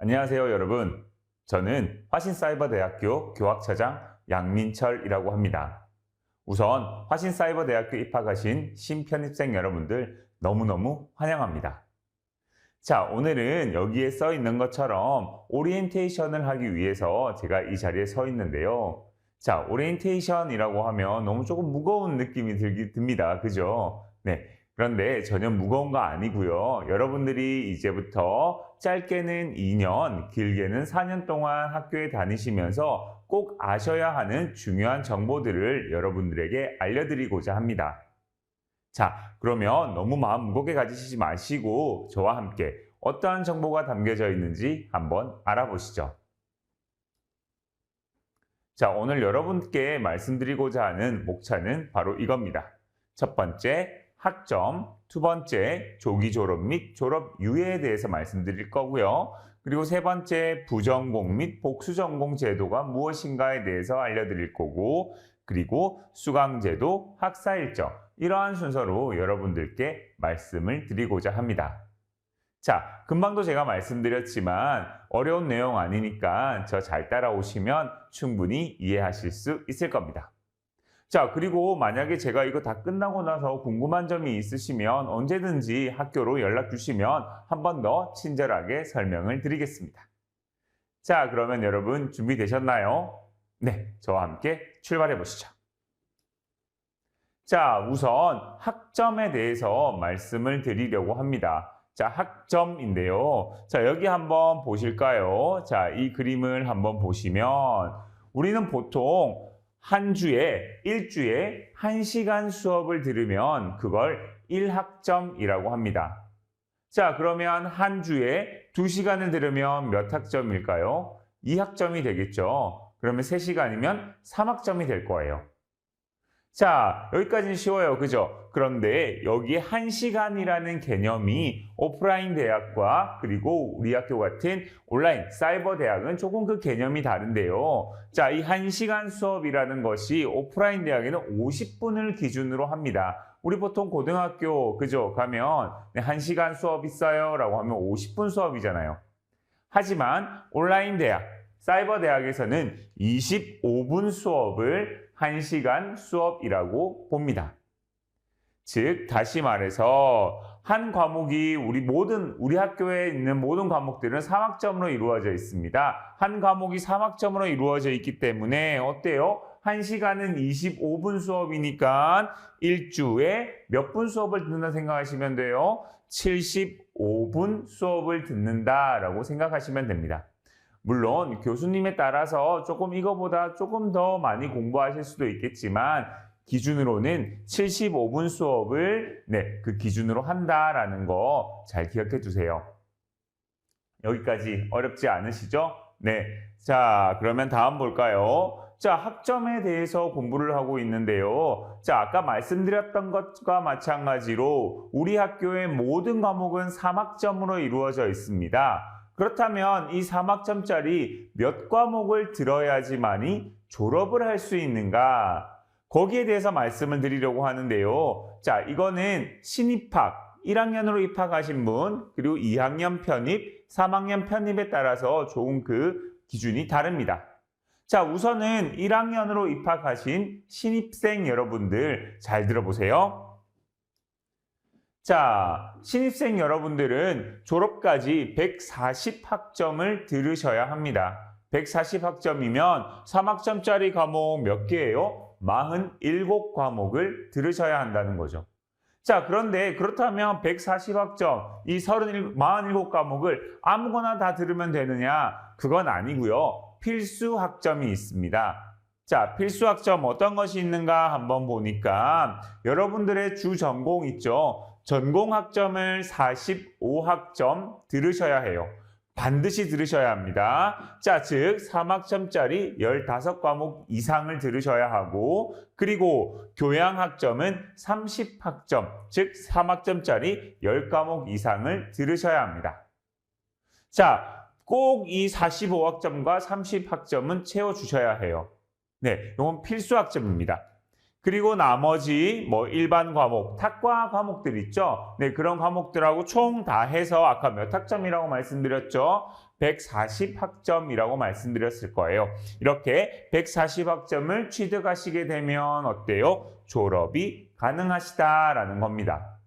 안녕하세요, 여러분. 저는 화신사이버대학교 교학차장 양민철이라고 합니다. 우선 화신사이버대학교 입학하신 신편입생 여러분들 너무너무 환영합니다. 자, 오늘은 여기에 써 있는 것처럼 오리엔테이션을 하기 위해서 제가 이 자리에 서 있는데요. 자, 오리엔테이션이라고 하면 너무 조금 무거운 느낌이 듭니다. 그죠? 네. 그런데 전혀 무거운 거 아니고요. 여러분들이 이제부터 짧게는 2년, 길게는 4년 동안 학교에 다니시면서 꼭 아셔야 하는 중요한 정보들을 여러분들에게 알려드리고자 합니다. 자, 그러면 너무 마음 무겁게 가지시지 마시고 저와 함께 어떠한 정보가 담겨져 있는지 한번 알아보시죠. 자, 오늘 여러분께 말씀드리고자 하는 목차는 바로 이겁니다. 첫 번째, 학점, 두 번째, 조기 졸업 및 졸업 유예에 대해서 말씀드릴 거고요. 그리고 세 번째, 부전공 및 복수전공 제도가 무엇인가에 대해서 알려드릴 거고, 그리고 수강제도, 학사일정, 이러한 순서로 여러분들께 말씀을 드리고자 합니다. 자, 금방도 제가 말씀드렸지만 어려운 내용 아니니까 저 잘 따라오시면 충분히 이해하실 수 있을 겁니다. 자, 그리고 만약에 제가 이거 다 끝나고 나서 궁금한 점이 있으시면 언제든지 학교로 연락 주시면 한 번 더 친절하게 설명을 드리겠습니다. 자, 그러면 여러분 준비되셨나요? 네, 저와 함께 출발해 보시죠. 자, 우선 학점에 대해서 말씀을 드리려고 합니다. 자, 학점인데요. 자, 여기 한번 보실까요? 자, 이 그림을 한번 보시면 우리는 보통 한 주에, 일주에 1시간 수업을 들으면 그걸 1학점이라고 합니다. 자, 그러면 한 주에 2시간을 들으면 몇 학점일까요? 2학점이 되겠죠. 그러면 3시간이면 3학점이 될 거예요. 자, 여기까지는 쉬워요. 그죠? 그런데 여기 1시간이라는 개념이 오프라인 대학과 그리고 우리 학교 같은 온라인 사이버 대학은 조금 그 개념이 다른데요. 자, 이 1시간 수업이라는 것이 오프라인 대학에는 50분을 기준으로 합니다. 우리 보통 고등학교, 그죠? 가면 1시간 수업 있어요? 라고 하면 50분 수업이잖아요. 하지만 온라인 대학, 사이버 대학에서는 25분 수업을 1시간 수업이라고 봅니다. 즉, 다시 말해서 한 과목이 우리 학교에 있는 모든 과목들은 3학점으로 이루어져 있습니다. 한 과목이 3학점으로 이루어져 있기 때문에 어때요? 1시간은 25분 수업이니까 일주에 몇 분 수업을 듣는다 생각하시면 돼요? 75분 수업을 듣는다라고 생각하시면 됩니다. 물론 교수님에 따라서 조금 이거보다 조금 더 많이 공부하실 수도 있겠지만 기준으로는 75분 수업을 그 기준으로 한다라는 거 잘 기억해 두세요. 여기까지 어렵지 않으시죠? 네. 자, 그러면 다음 볼까요? 자, 학점에 대해서 공부를 하고 있는데요. 자, 아까 말씀드렸던 것과 마찬가지로 우리 학교의 모든 과목은 3학점으로 이루어져 있습니다. 그렇다면 이 3학점짜리 몇 과목을 들어야지만이 졸업을 할 수 있는가? 거기에 대해서 말씀을 드리려고 하는데요. 자, 이거는 신입학, 1학년으로 입학하신 분, 그리고 2학년 편입, 3학년 편입에 따라서 조금 그 기준이 다릅니다. 자, 우선은 1학년으로 입학하신 신입생 여러분들 잘 들어보세요. 자, 신입생 여러분들은 졸업까지 140학점을 들으셔야 합니다. 140학점이면 3학점짜리 과목 몇 개예요? 47과목을 들으셔야 한다는 거죠. 자, 그런데 그렇다면 140학점, 이 47과목을 아무거나 다 들으면 되느냐? 그건 아니고요. 필수 학점이 있습니다. 자, 필수 학점 어떤 것이 있는가 한번 보니까 여러분들의 주 전공 있죠? 전공 학점을 45학점 들으셔야 해요. 반드시 들으셔야 합니다. 자, 즉 3학점짜리 15과목 이상을 들으셔야 하고 그리고 교양 학점은 30학점, 즉 3학점짜리 10과목 이상을 들으셔야 합니다. 자, 꼭 이 45학점과 30학점은 채워주셔야 해요. 네, 이건 필수 학점입니다. 그리고 나머지 뭐 일반 과목, 탁과 과목들 있죠? 네, 그런 과목들하고 총 다 해서 아까 몇 학점이라고 말씀드렸죠? 140학점이라고 말씀드렸을 거예요. 이렇게 140학점을 취득하시게 되면 어때요? 졸업이 가능하시다라는 겁니다.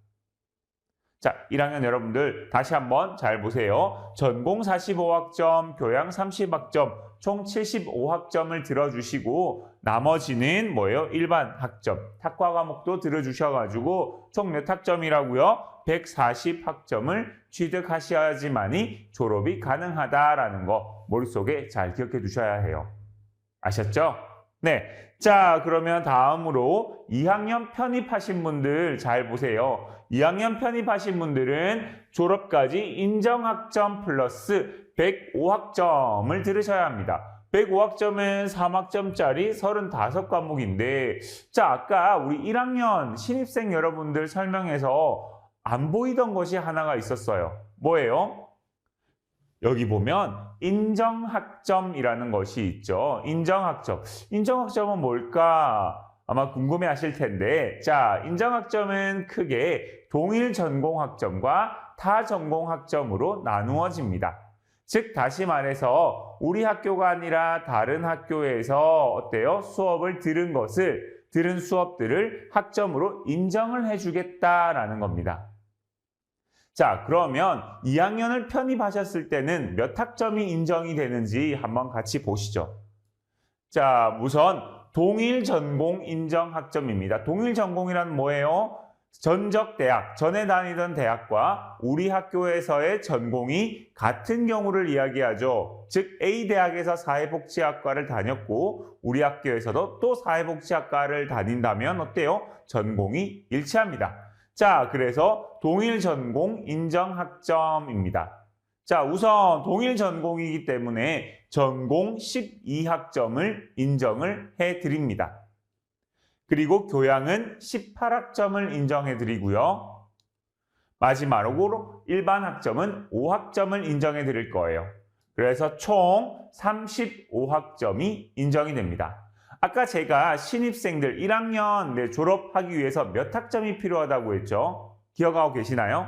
자, 1학년 여러분들 다시 한번 잘 보세요. 전공 45학점, 교양 30학점, 총 75학점을 들어주시고 나머지는 뭐예요? 일반 학점, 탁과 과목도 들어주셔가지고 총 몇 학점이라고요? 140학점을 취득하셔야지만이 졸업이 가능하다라는 거 머릿속에 잘 기억해 두셔야 해요. 아셨죠? 네. 자, 그러면 다음으로 2학년 편입하신 분들 잘 보세요. 2학년 편입하신 분들은 졸업까지 인정학점 플러스 105학점을 들으셔야 합니다. 105학점은 3학점짜리 35과목인데 자, 아까 우리 1학년 신입생 여러분들 설명해서 안 보이던 것이 하나가 있었어요. 뭐예요? 여기 보면 인정학점이라는 것이 있죠. 인정학점. 인정학점은 뭘까? 아마 궁금해 하실 텐데 자, 인정학점은 크게 동일 전공학점과 타전공학점으로 나누어집니다. 즉 다시 말해서 우리 학교가 아니라 다른 학교에서 어때요? 수업을 들은 수업들을 학점으로 인정을 해주겠다라는 겁니다. 자, 그러면 2학년을 편입하셨을 때는 몇 학점이 인정이 되는지 한번 같이 보시죠. 자, 우선 동일 전공 인정 학점입니다. 동일 전공이란 뭐예요? 전적 대학, 전에 다니던 대학과 우리 학교에서의 전공이 같은 경우를 이야기하죠. 즉 A 대학에서 사회복지학과를 다녔고 우리 학교에서도 또 사회복지학과를 다닌다면 어때요? 전공이 일치합니다. 자, 그래서 동일 전공 인정 학점입니다. 자, 우선 동일 전공이기 때문에 전공 12학점을 인정을 해드립니다. 그리고 교양은 18학점을 인정해 드리고요. 마지막으로 일반 학점은 5학점을 인정해 드릴 거예요. 그래서 총 35학점이 인정이 됩니다. 아까 제가 신입생들 1학년 졸업하기 위해서 몇 학점이 필요하다고 했죠? 기억하고 계시나요?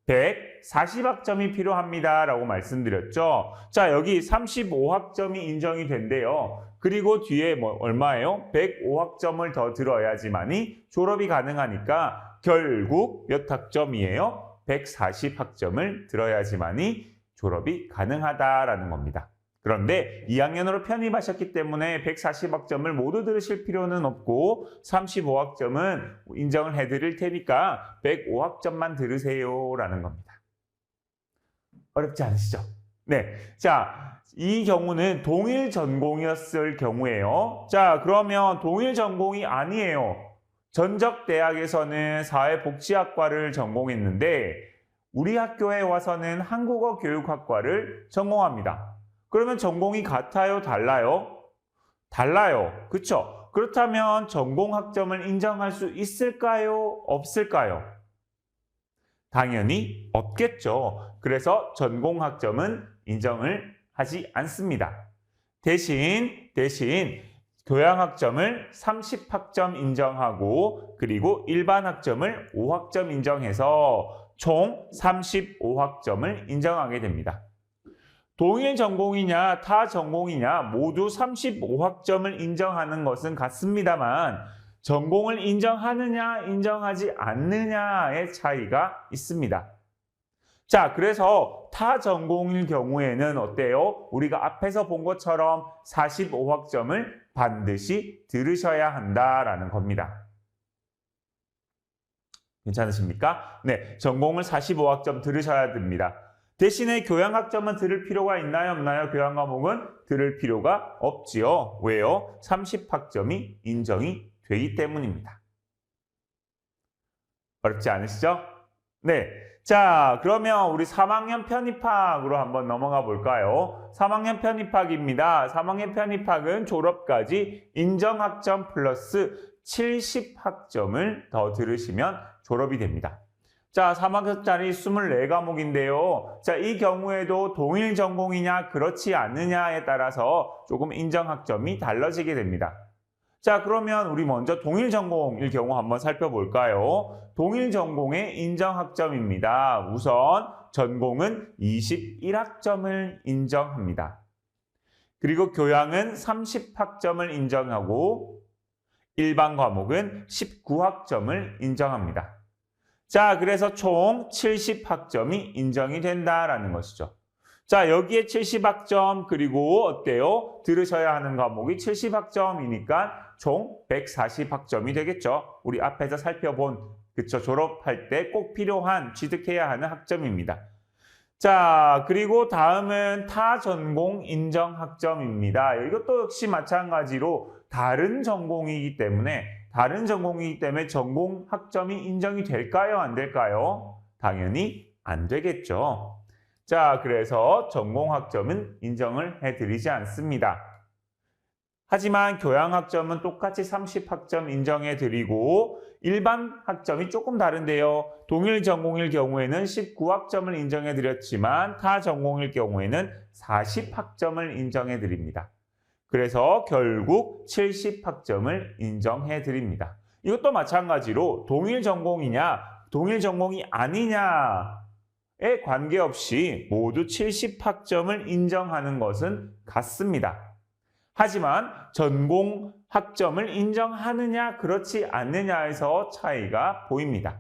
140학점이 필요합니다 라고 말씀드렸죠. 자, 여기 35학점이 인정이 된대요. 그리고 뒤에 뭐 얼마예요? 105학점을 더 들어야지만이 졸업이 가능하니까 결국 몇 학점이에요? 140학점을 들어야지만이 졸업이 가능하다라는 겁니다. 그런데 2학년으로 편입하셨기 때문에 140학점을 모두 들으실 필요는 없고 35학점은 인정을 해드릴 테니까 105학점만 들으세요라는 겁니다. 어렵지 않으시죠? 네. 자, 이 경우는 동일 전공이었을 경우예요. 자, 그러면 동일 전공이 아니에요. 전적 대학에서는 사회복지학과를 전공했는데 우리 학교에 와서는 한국어 교육학과를 전공합니다. 그러면 전공이 같아요? 달라요? 달라요. 그렇죠? 그렇다면 전공 학점을 인정할 수 있을까요? 없을까요? 당연히 없겠죠. 그래서 전공 학점은 인정을 하지 않습니다. 대신 교양 학점을 30학점 인정하고 그리고 일반 학점을 5학점 인정해서 총 35학점을 인정하게 됩니다. 동일 전공이냐 타 전공이냐 모두 35학점을 인정하는 것은 같습니다만 전공을 인정하느냐 인정하지 않느냐의 차이가 있습니다. 자, 그래서 타 전공일 경우에는 어때요? 우리가 앞에서 본 것처럼 45학점을 반드시 들으셔야 한다라는 겁니다. 괜찮으십니까? 네, 전공을 45학점 들으셔야 됩니다. 대신에 교양학점은 들을 필요가 있나요? 없나요? 교양 과목은 들을 필요가 없지요. 왜요? 30학점이 인정이 되기 때문입니다. 어렵지 않으시죠? 네. 자, 그러면 우리 3학년 편입학으로 한번 넘어가 볼까요? 3학년 편입학입니다. 3학년 편입학은 졸업까지 인정학점 플러스 70학점을 더 들으시면 졸업이 됩니다. 자, 3학년짜리 24과목인데요. 자, 이 경우에도 동일 전공이냐 그렇지 않느냐에 따라서 조금 인정학점이 달라지게 됩니다. 자, 그러면 우리 먼저 동일 전공일 경우 한번 살펴볼까요? 동일 전공의 인정 학점입니다. 우선 전공은 21학점을 인정합니다. 그리고 교양은 30학점을 인정하고 일반 과목은 19학점을 인정합니다. 자, 그래서 총 70학점이 인정이 된다라는 것이죠. 자, 여기에 70학점 그리고 어때요? 들으셔야 하는 과목이 70학점이니까 총 140학점이 되겠죠. 우리 앞에서 살펴본 그쵸? 졸업할 때 꼭 필요한 취득해야 하는 학점입니다. 자, 그리고 다음은 타전공 인정 학점입니다. 이것도 역시 마찬가지로 다른 전공이기 때문에 전공 학점이 인정이 될까요? 안 될까요? 당연히 안 되겠죠. 자, 그래서 전공 학점은 인정을 해드리지 않습니다. 하지만 교양 학점은 똑같이 30학점 인정해드리고 일반 학점이 조금 다른데요. 동일 전공일 경우에는 19학점을 인정해드렸지만 타 전공일 경우에는 40학점을 인정해드립니다. 그래서 결국 70학점을 인정해드립니다. 이것도 마찬가지로 동일 전공이냐 동일 전공이 아니냐에 관계없이 모두 70학점을 인정하는 것은 같습니다. 하지만 전공 학점을 인정하느냐 그렇지 않느냐에서 차이가 보입니다.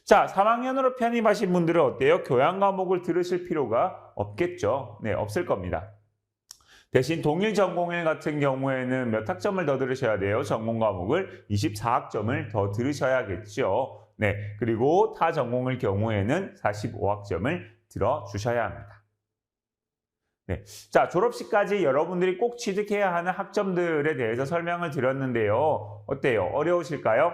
자, 3학년으로 편입하신 분들은 어때요? 교양 과목을 들으실 필요가 없겠죠. 네, 없을 겁니다. 대신 동일 전공일 같은 경우에는 몇 학점을 더 들으셔야 돼요? 전공 과목을 24학점을 더 들으셔야겠죠. 네, 그리고 타 전공일 경우에는 45학점을 들어주셔야 합니다. 네. 자, 졸업식까지 여러분들이 꼭 취득해야 하는 학점들에 대해서 설명을 드렸는데요. 어때요? 어려우실까요?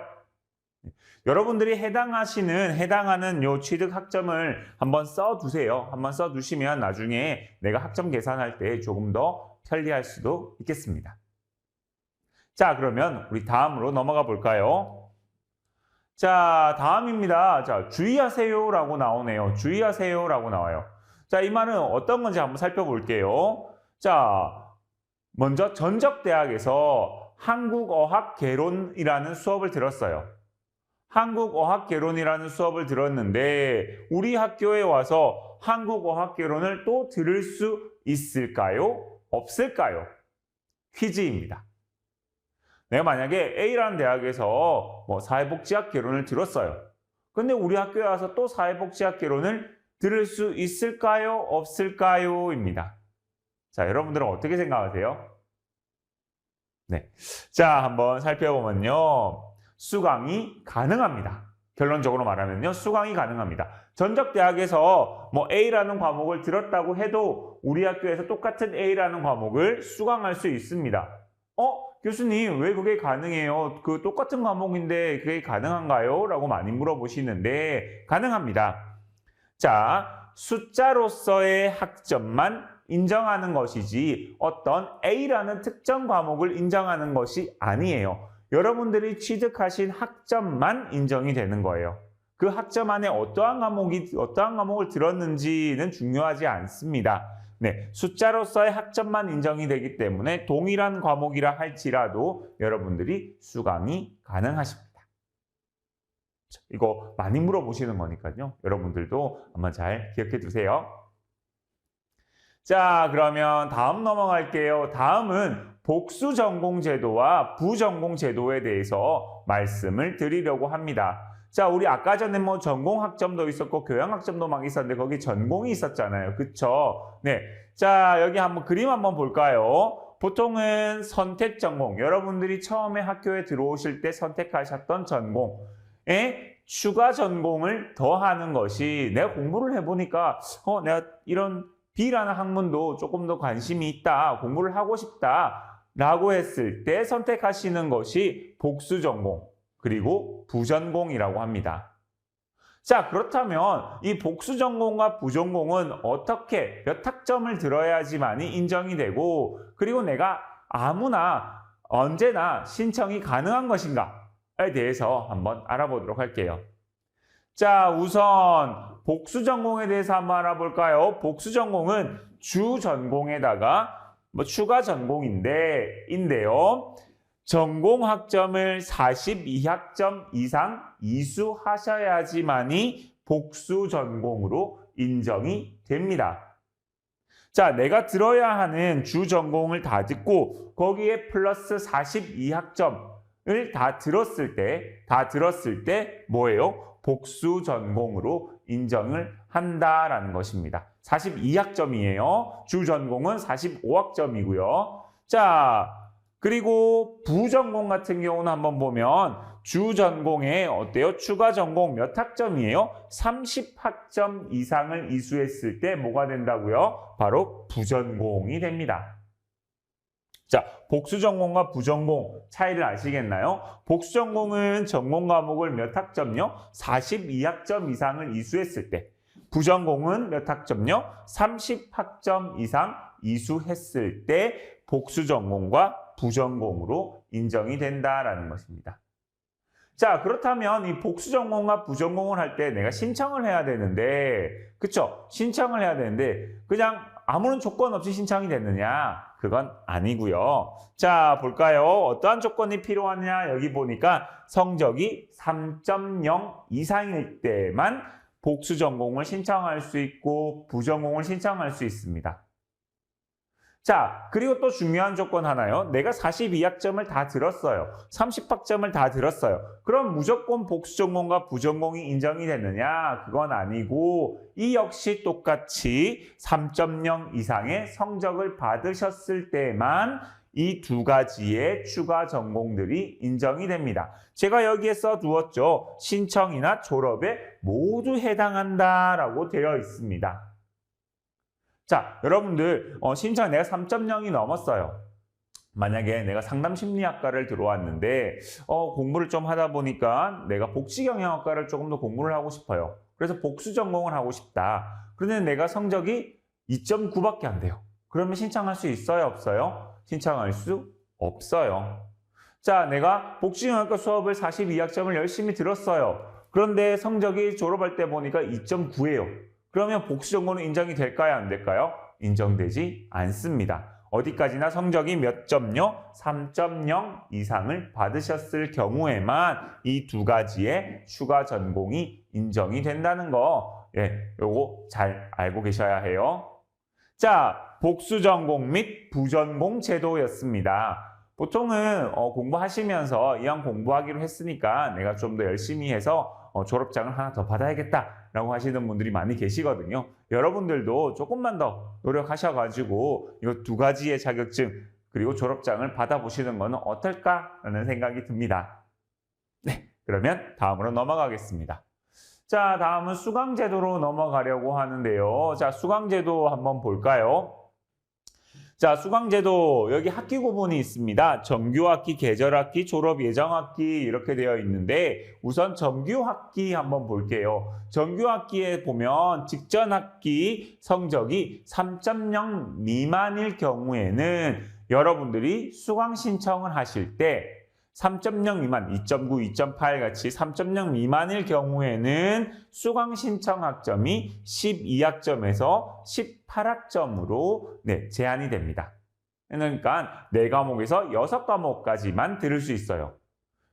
여러분들이 해당하는 요 취득 학점을 한번 써두세요. 한번 써두시면 나중에 내가 학점 계산할 때 조금 더 편리할 수도 있겠습니다. 자, 그러면 우리 다음으로 넘어가 볼까요? 자, 다음입니다. 자, 주의하세요라고 나오네요. 주의하세요라고 나와요. 자, 이 말은 어떤 건지 한번 살펴볼게요. 자, 먼저 전적대학에서 한국어학개론이라는 수업을 들었어요. 한국어학개론이라는 수업을 들었는데 우리 학교에 와서 한국어학개론을 또 들을 수 있을까요? 없을까요? 퀴즈입니다. 내가 만약에 A라는 대학에서 사회복지학개론을 들었어요. 근데 우리 학교에 와서 또 사회복지학개론을 들을 수 있을까요? 없을까요? 입니다. 자, 여러분들은 어떻게 생각하세요? 네. 자, 한번 살펴보면요. 수강이 가능합니다. 결론적으로 말하면요. 수강이 가능합니다. 전적대학에서 A라는 과목을 들었다고 해도 우리 학교에서 똑같은 A라는 과목을 수강할 수 있습니다. 교수님, 왜 그게 가능해요? 그 똑같은 과목인데 그게 가능한가요? 라고 많이 물어보시는데 가능합니다. 자, 숫자로서의 학점만 인정하는 것이지 어떤 A라는 특정 과목을 인정하는 것이 아니에요. 여러분들이 취득하신 학점만 인정이 되는 거예요. 그 학점 안에 어떠한 과목을 들었는지는 중요하지 않습니다. 네, 숫자로서의 학점만 인정이 되기 때문에 동일한 과목이라 할지라도 여러분들이 수강이 가능하십니다. 이거 많이 물어보시는 거니까요. 여러분들도 한번 잘 기억해 두세요. 자, 그러면 다음 넘어갈게요. 다음은 복수 전공 제도와 부전공 제도에 대해서 말씀을 드리려고 합니다. 자, 우리 아까 전에 전공 학점도 있었고 교양 학점도 막 있었는데 거기 전공이 있었잖아요. 그쵸? 네. 자, 여기 한번 그림 한번 볼까요? 보통은 선택 전공, 여러분들이 처음에 학교에 들어오실 때 선택하셨던 전공에 추가 전공을 더하는 것이 내가 공부를 해보니까 내가 이런 B라는 학문도 조금 더 관심이 있다, 공부를 하고 싶다 라고 했을 때 선택하시는 것이 복수 전공 그리고 부전공이라고 합니다. 자, 그렇다면 이 복수 전공과 부전공은 어떻게 몇 학점을 들어야지만이 인정이 되고 그리고 내가 아무나 언제나 신청이 가능한 것인가에 대해서 한번 알아보도록 할게요. 자, 우선 복수 전공에 대해서 한번 알아볼까요? 복수 전공은 주 전공에다가 추가 전공인데요. 전공 학점을 42학점 이상 이수하셔야지만이 복수 전공으로 인정이 됩니다. 자, 내가 들어야 하는 주 전공을 다 듣고 거기에 플러스 42학점을 다 들었을 때 뭐예요? 복수 전공으로 인정을 한다라는 것입니다. 42학점이에요. 주 전공은 45학점이고요. 자, 그리고 부전공 같은 경우는 한번 보면 주 전공에 어때요? 추가 전공 몇 학점이에요? 30학점 이상을 이수했을 때 뭐가 된다고요? 바로 부전공이 됩니다. 자, 복수 전공과 부전공 차이를 아시겠나요? 복수 전공은 전공 과목을 몇 학점요? 42학점 이상을 이수했을 때. 부전공은 몇 학점요? 30학점 이상 이수했을 때 복수 전공과 부전공으로 인정이 된다라는 것입니다. 자, 그렇다면 이 복수 전공과 부전공을 할 때 내가 신청을 해야 되는데, 그쵸? 신청을 해야 되는데 그냥 아무런 조건 없이 신청이 됐느냐? 그건 아니고요. 자, 볼까요? 어떠한 조건이 필요하냐? 여기 보니까 성적이 3.0 이상일 때만 복수 전공을 신청할 수 있고 부전공을 신청할 수 있습니다. 자, 그리고 또 중요한 조건 하나요. 내가 42학점을 다 들었어요. 30학점을 다 들었어요. 그럼 무조건 복수 전공과 부전공이 인정이 됐느냐? 그건 아니고 이 역시 똑같이 3.0 이상의 성적을 받으셨을 때만 이 두 가지의 추가 전공들이 인정이 됩니다. 제가 여기에 써두었죠. 신청이나 졸업에 모두 해당한다라고 되어 있습니다. 자, 여러분들 신청 내가 3.0이 넘었어요. 만약에 내가 상담심리학과를 들어왔는데 공부를 좀 하다 보니까 내가 복지경영학과를 조금 더 공부를 하고 싶어요. 그래서 복수 전공을 하고 싶다. 그런데 내가 성적이 2.9밖에 안 돼요. 그러면 신청할 수 있어요? 없어요? 신청할 수 없어요. 자, 내가 복지경영학과 수업을 42학점을 열심히 들었어요. 그런데 성적이 졸업할 때 보니까 2.9예요. 그러면 복수 전공은 인정이 될까요? 안 될까요? 인정되지 않습니다. 어디까지나 성적이 몇 점요? 3.0 이상을 받으셨을 경우에만 이 두 가지의 추가 전공이 인정이 된다는 거, 요거 잘 알고 계셔야 해요. 자, 복수 전공 및 부전공 제도였습니다. 보통은 공부하시면서 이왕 공부하기로 했으니까 내가 좀 더 열심히 해서 졸업장을 하나 더 받아야겠다라고 하시는 분들이 많이 계시거든요. 여러분들도 조금만 더 노력하셔가지고 이 두 가지의 자격증 그리고 졸업장을 받아보시는 것은 어떨까라는 생각이 듭니다. 네, 그러면 다음으로 넘어가겠습니다. 자, 다음은 수강제도로 넘어가려고 하는데요. 자, 수강제도 한번 볼까요? 자, 수강제도 여기 학기 구분이 있습니다. 정규학기, 계절학기, 졸업예정학기 이렇게 되어 있는데 우선 정규학기 한번 볼게요. 정규학기에 보면 직전학기 성적이 3.0 미만일 경우에는 여러분들이 수강 신청을 하실 때 3.0 미만, 2.9, 2.8 같이 3.0 미만일 경우에는 수강 신청 학점이 12학점에서 18학점으로 제한이 됩니다. 그러니까 4과목에서 6과목까지만 들을 수 있어요.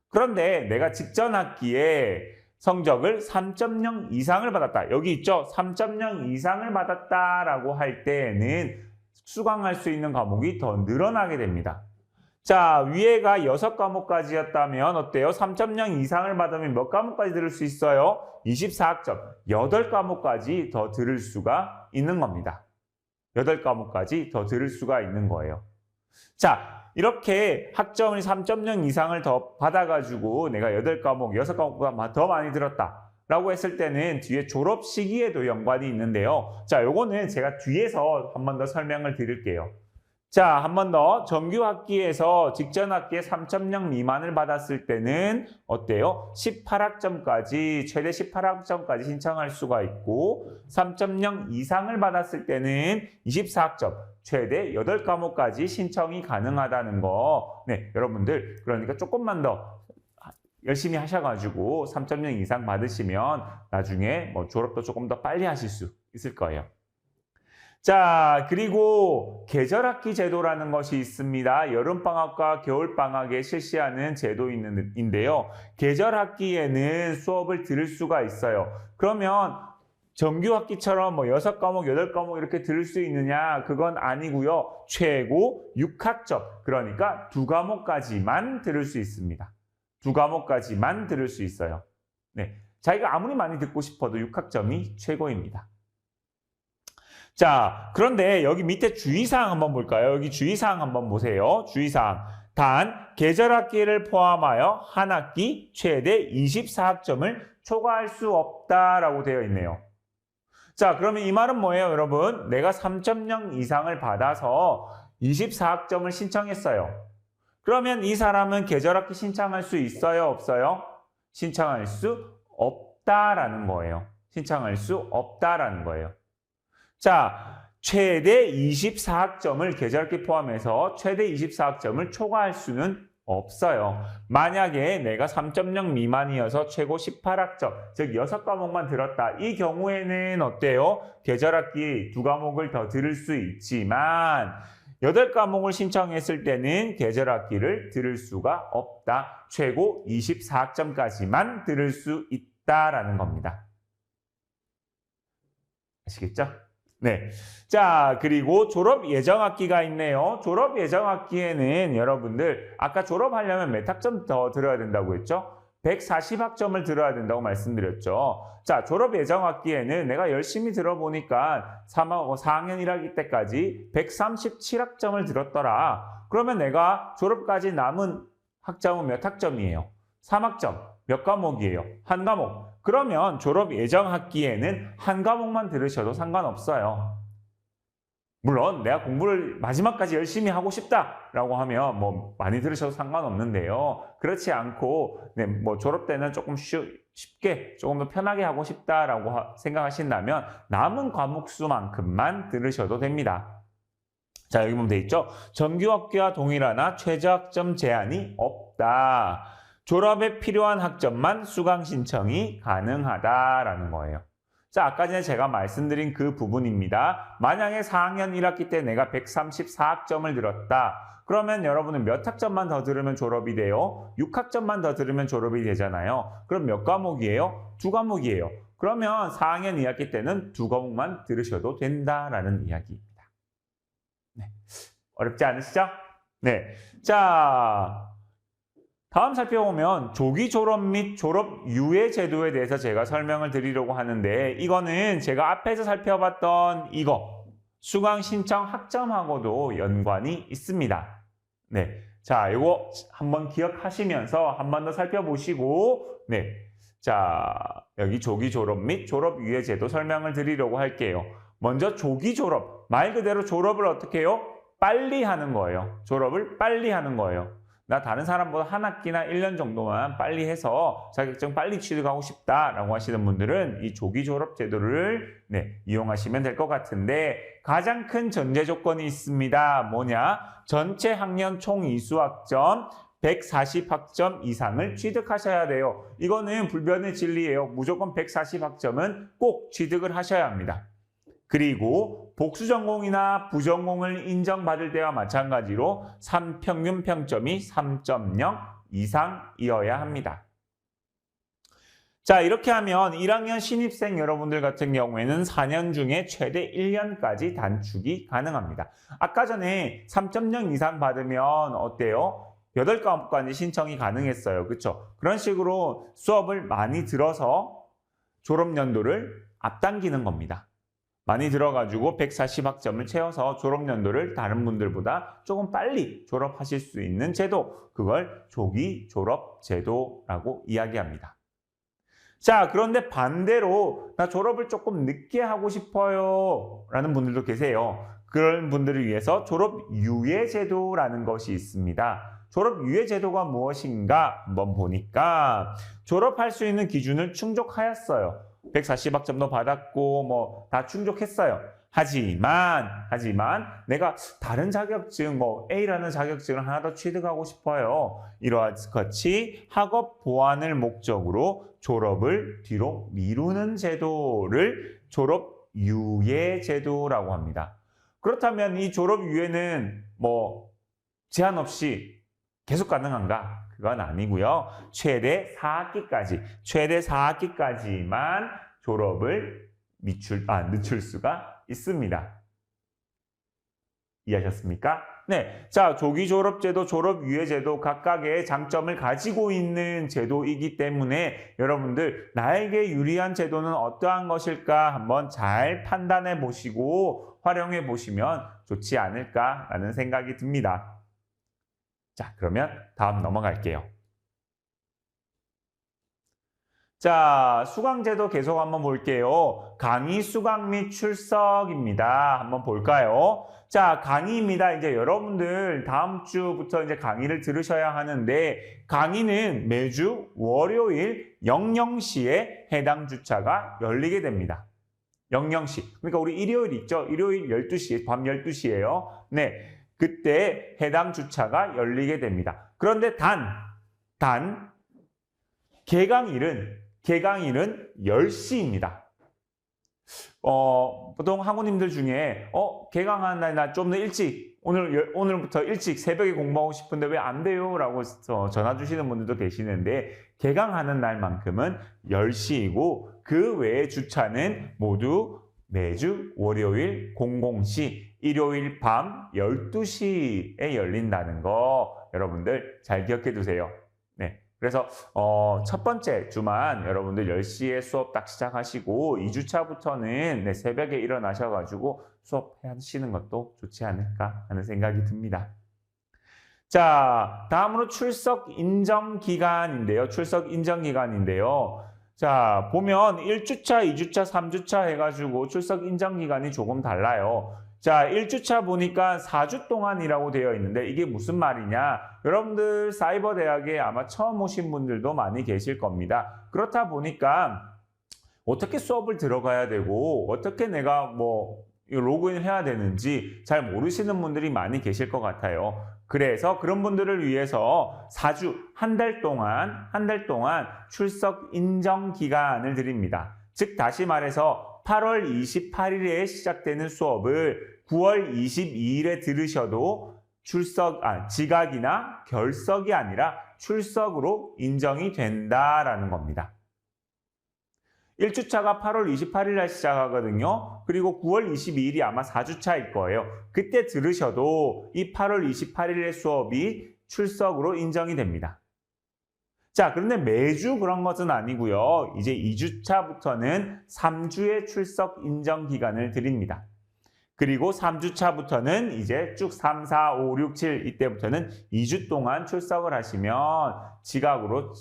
그런데 내가 직전 학기에 성적을 3.0 이상을 받았다. 여기 있죠? 3.0 이상을 받았다라고 할 때에는 수강할 수 있는 과목이 더 늘어나게 됩니다. 자, 위에가 6과목까지였다면 어때요? 3.0 이상을 받으면 몇 과목까지 들을 수 있어요? 24학점, 8과목까지 더 들을 수가 있는 겁니다. 8과목까지 더 들을 수가 있는 거예요. 자, 이렇게 학점을 3.0 이상을 더 받아가지고 내가 8과목, 6과목보다 더 많이 들었다 라고 했을 때는 뒤에 졸업 시기에도 연관이 있는데요. 자, 요거는 제가 뒤에서 한 번 더 설명을 드릴게요. 자, 한 번 더 정규학기에서 직전 학기에 3.0 미만을 받았을 때는 어때요? 18학점까지 최대 18학점까지 신청할 수가 있고 3.0 이상을 받았을 때는 24학점 최대 8과목까지 신청이 가능하다는 거. 네, 여러분들 그러니까 조금만 더 열심히 하셔가지고 3.0 이상 받으시면 나중에 졸업도 조금 더 빨리 하실 수 있을 거예요. 자, 그리고 계절학기 제도라는 것이 있습니다. 여름방학과 겨울방학에 실시하는 제도인데요. 계절학기에는 수업을 들을 수가 있어요. 그러면 정규학기처럼 뭐 6과목, 8과목 이렇게 들을 수 있느냐? 그건 아니고요. 최고 6학점, 그러니까 2과목까지만 들을 수 있습니다. 2과목까지만 들을 수 있어요. 네, 자기가 아무리 많이 듣고 싶어도 6학점이 최고입니다. 자, 그런데 여기 밑에 주의사항 한번 볼까요? 여기 주의사항 한번 보세요. 주의사항. 단, 계절학기를 포함하여 한 학기 최대 24학점을 초과할 수 없다라고 되어 있네요. 자, 그러면 이 말은 뭐예요, 여러분? 내가 3.0 이상을 받아서 24학점을 신청했어요. 그러면 이 사람은 계절학기 신청할 수 있어요, 없어요? 신청할 수 없다라는 거예요. 신청할 수 없다라는 거예요. 자, 최대 24학점을 계절학기 포함해서 최대 24학점을 초과할 수는 없어요. 만약에 내가 3.0 미만이어서 최고 18학점, 즉 6과목만 들었다. 이 경우에는 어때요? 계절학기 2과목을 더 들을 수 있지만 8과목을 신청했을 때는 계절학기를 들을 수가 없다. 최고 24학점까지만 들을 수 있다라는 겁니다. 아시겠죠? 네. 자, 그리고 졸업 예정학기가 있네요. 졸업 예정학기에는 여러분들 아까 졸업하려면 몇 학점 더 들어야 된다고 했죠? 140학점을 들어야 된다고 말씀드렸죠. 자, 졸업 예정학기에는 내가 열심히 들어보니까 4학년 1학기 때까지 137학점을 들었더라. 그러면 내가 졸업까지 남은 학점은 몇 학점이에요? 3학점. 몇 과목이에요? 한 과목. 그러면 졸업 예정 학기에는 한 과목만 들으셔도 상관없어요. 물론 내가 공부를 마지막까지 열심히 하고 싶다라고 하면 뭐 많이 들으셔도 상관없는데요. 그렇지 않고 뭐 졸업 때는 조금 쉽게 조금 더 편하게 하고 싶다라고 생각하신다면 남은 과목 수만큼만 들으셔도 됩니다. 자, 여기 보면 돼 있죠? 정규학기와 동일하나 최저학점 제한이 없다. 졸업에 필요한 학점만 수강 신청이 가능하다라는 거예요. 자, 아까 전에 제가 말씀드린 그 부분입니다. 만약에 4학년 1학기 때 내가 134학점을 들었다. 그러면 여러분은 몇 학점만 더 들으면 졸업이 돼요? 6학점만 더 들으면 졸업이 되잖아요. 그럼 몇 과목이에요? 2과목이에요. 그러면 4학년 2학기 때는 2과목만 들으셔도 된다라는 이야기입니다. 네. 어렵지 않으시죠? 네. 자, 다음 살펴보면 조기 졸업 및 졸업 유예 제도에 대해서 제가 설명을 드리려고 하는데 이거는 제가 앞에서 살펴봤던 이거 수강 신청 학점하고도 연관이 있습니다. 네, 자, 이거 한번 기억하시면서 한 번 더 살펴보시고 네, 자, 여기 조기 졸업 및 졸업 유예 제도 설명을 드리려고 할게요. 먼저 조기 졸업, 말 그대로 졸업을 어떻게 해요? 빨리 하는 거예요. 졸업을 빨리 하는 거예요. 나 다른 사람보다 한 학기나 1년 정도만 빨리 해서 자격증 빨리 취득하고 싶다라고 하시는 분들은 이 조기 졸업 제도를 이용하시면 될 것 같은데 가장 큰 전제 조건이 있습니다. 뭐냐? 전체 학년 총 이수학점 140학점 이상을 취득하셔야 돼요. 이거는 불변의 진리예요. 무조건 140학점은 꼭 취득을 하셔야 합니다. 그리고 복수 전공이나 부전공을 인정받을 때와 마찬가지로 평균 평점이 3.0 이상이어야 합니다. 자, 이렇게 하면 1학년 신입생 여러분들 같은 경우에는 4년 중에 최대 1년까지 단축이 가능합니다. 아까 전에 3.0 이상 받으면 어때요? 8과목까지 신청이 가능했어요. 그렇죠? 그런 식으로 수업을 많이 들어서 졸업연도를 앞당기는 겁니다. 많이 들어가지고 140학점을 채워서 졸업연도를 다른 분들보다 조금 빨리 졸업하실 수 있는 제도, 그걸 조기 졸업 제도라고 이야기합니다. 자, 그런데 반대로 나 졸업을 조금 늦게 하고 싶어요 라는 분들도 계세요. 그런 분들을 위해서 졸업 유예 제도라는 것이 있습니다. 졸업 유예 제도가 무엇인가 한번 보니까 졸업할 수 있는 기준을 충족하였어요. 140학점도 받았고 뭐 다 충족했어요. 하지만 내가 다른 자격증 A라는 자격증을 하나 더 취득하고 싶어요. 이러같이 학업 보완을 목적으로 졸업을 뒤로 미루는 제도를 졸업 유예제도라고 합니다. 그렇다면 이 졸업유예는 뭐 제한 없이 계속 가능한가? 그건 아니고요. 최대 4학기까지만 졸업을 늦출 수가 있습니다. 이해하셨습니까? 네. 자, 조기 졸업제도, 졸업유예제도 각각의 장점을 가지고 있는 제도이기 때문에 여러분들 나에게 유리한 제도는 어떠한 것일까 한번 잘 판단해 보시고 활용해 보시면 좋지 않을까라는 생각이 듭니다. 자, 그러면 다음 넘어갈게요. 자, 수강제도 계속 한번 볼게요. 강의 수강 및 출석입니다. 한번 볼까요? 자, 강의입니다. 이제 여러분들 다음 주부터 이제 강의를 들으셔야 하는데 강의는 매주 월요일 00시에 해당 주차가 열리게 됩니다. 00시. 그러니까 우리 일요일 있죠? 일요일 12시, 밤 12시예요. 네. 그때 해당 주차가 열리게 됩니다. 그런데 개강일은 10시입니다. 보통 학우님들 중에 개강하는 날 나 좀 더 일찍 오늘부터 일찍 새벽에 공부하고 싶은데 왜 안 돼요? 라고 전화 주시는 분들도 계시는데 개강하는 날만큼은 10시이고 그 외의 주차는 모두 매주 월요일 00시, 일요일 밤 12시에 열린다는 거 여러분들 잘 기억해 두세요. 네. 그래서 첫 번째 주만 여러분들 10시에 수업 딱 시작하시고 2주차부터는 새벽에 일어나셔가지고 수업하시는 것도 좋지 않을까 하는 생각이 듭니다. 자, 다음으로 출석 인정 기간인데요. 자, 보면 1주차, 2주차, 3주차 해가지고 출석 인정 기간이 조금 달라요. 자, 1주차 보니까 4주 동안이라고 되어 있는데 이게 무슨 말이냐? 여러분들 사이버대학에 아마 처음 오신 분들도 많이 계실 겁니다. 그렇다 보니까 어떻게 수업을 들어가야 되고 어떻게 내가 로그인 해야 되는지 잘 모르시는 분들이 많이 계실 것 같아요. 그래서 그런 분들을 위해서 4주, 한 달 동안 출석 인정 기간을 드립니다. 즉 다시 말해서 8월 28일에 시작되는 수업을 9월 22일에 들으셔도 지각이나 결석이 아니라 출석으로 인정이 된다라는 겁니다. 1주차가 8월 28일에 시작하거든요. 그리고 9월 22일이 아마 4주차일 거예요. 그때 들으셔도 이 8월 28일의 수업이 출석으로 인정이 됩니다. 자, 그런데 매주 그런 것은 아니고요. 이제 2주차부터는 3주의 출석 인정 기간을 드립니다. 그리고 3주차부터는 이제 쭉 3, 4, 5, 6, 7 이때부터는 2주 동안 출석을 하시면 지각으로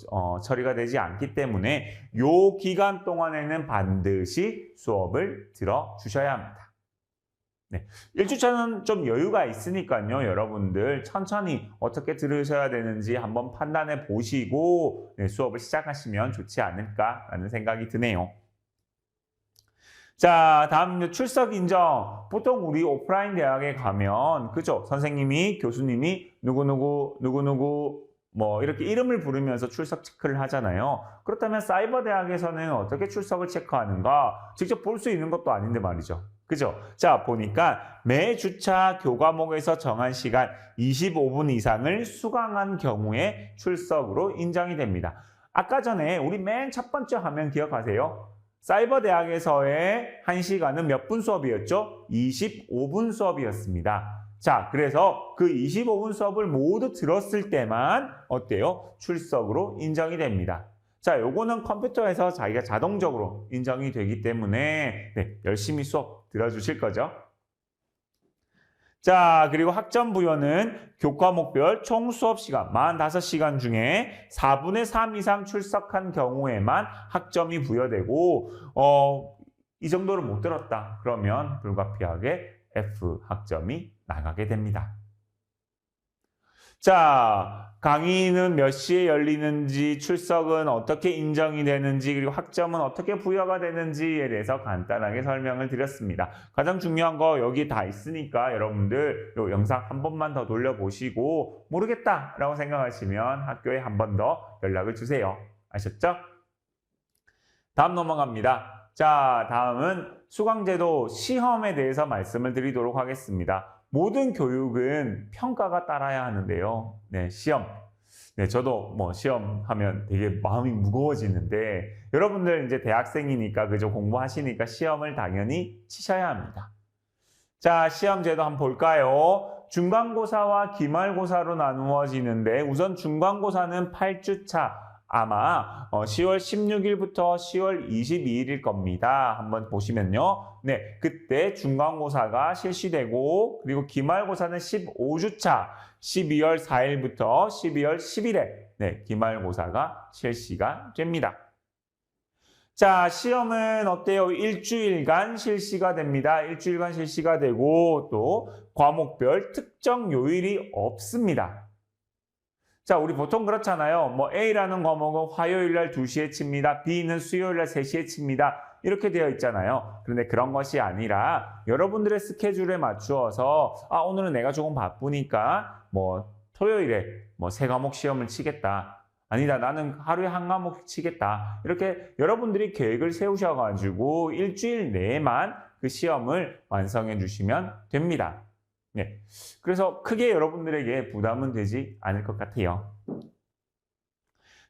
처리가 되지 않기 때문에 이 기간 동안에는 반드시 수업을 들어주셔야 합니다. 네. 1주차는 좀 여유가 있으니까요. 여러분들 천천히 어떻게 들으셔야 되는지 한번 판단해 보시고 수업을 시작하시면 좋지 않을까라는 생각이 드네요. 자, 다음 출석 인정. 보통 우리 오프라인 대학에 가면 그죠? 선생님이, 교수님이 누구누구 이렇게 이름을 부르면서 출석 체크를 하잖아요. 그렇다면 사이버 대학에서는 어떻게 출석을 체크하는가? 직접 볼 수 있는 것도 아닌데 말이죠. 그죠? 자, 보니까 매 주차 교과목에서 정한 시간 25분 이상을 수강한 경우에 출석으로 인정이 됩니다. 아까 전에 우리 맨 첫 번째 화면 기억하세요? 사이버 대학에서의 1시간은 몇 분 수업이었죠? 25분 수업이었습니다. 자, 그래서 그 25분 수업을 모두 들었을 때만 어때요? 출석으로 인정이 됩니다. 자, 요거는 컴퓨터에서 자기가 자동적으로 인정이 되기 때문에 열심히 수업 들어주실 거죠. 자, 그리고 학점 부여는 교과목별 총 수업 시간 45시간 중에 4분의 3 이상 출석한 경우에만 학점이 부여되고 이 정도를 못 들었다. 그러면 불가피하게 F 학점이 나가게 됩니다. 자, 강의는 몇 시에 열리는지, 출석은 어떻게 인정이 되는지, 그리고 학점은 어떻게 부여가 되는지에 대해서 간단하게 설명을 드렸습니다. 가장 중요한 거 여기 다 있으니까 여러분들 이 영상 한 번만 더 돌려보시고 모르겠다라고 생각하시면 학교에 한 번 더 연락을 주세요. 아셨죠? 다음 넘어갑니다. 자, 다음은 수강제도 시험에 대해서 말씀을 드리도록 하겠습니다. 모든 교육은 평가가 따라야 하는데요. 네, 시험. 네, 저도 뭐 시험 하면 되게 마음이 무거워지는데 여러분들 이제 대학생이니까 그죠? 공부하시니까 시험을 당연히 치셔야 합니다. 자, 시험제도 한번 볼까요? 중간고사와 기말고사로 나누어지는데 우선 중간고사는 8주차 아마 10월 16일부터 10월 22일일 겁니다. 한번 보시면요. 네, 그때 중간고사가 실시되고 그리고 기말고사는 15주차 12월 4일부터 12월 10일에 네, 기말고사가 실시가 됩니다. 자, 시험은 어때요? 일주일간 실시가 됩니다. 일주일간 실시가 되고 또 과목별 특정 요일이 없습니다. 자, 우리 보통 그렇잖아요. 뭐 A라는 과목은 화요일 날 2시에 칩니다. B는 수요일 날 3시에 칩니다. 이렇게 되어 있잖아요. 그런데 그런 것이 아니라 여러분들의 스케줄에 맞추어서 오늘은 내가 조금 바쁘니까 뭐 토요일에 뭐 3과목 시험을 치겠다. 아니다, 나는 하루에 1과목 치겠다. 이렇게 여러분들이 계획을 세우셔가지고 일주일 내에만 그 시험을 완성해 주시면 됩니다. 네. 그래서 크게 여러분들에게 부담은 되지 않을 것 같아요.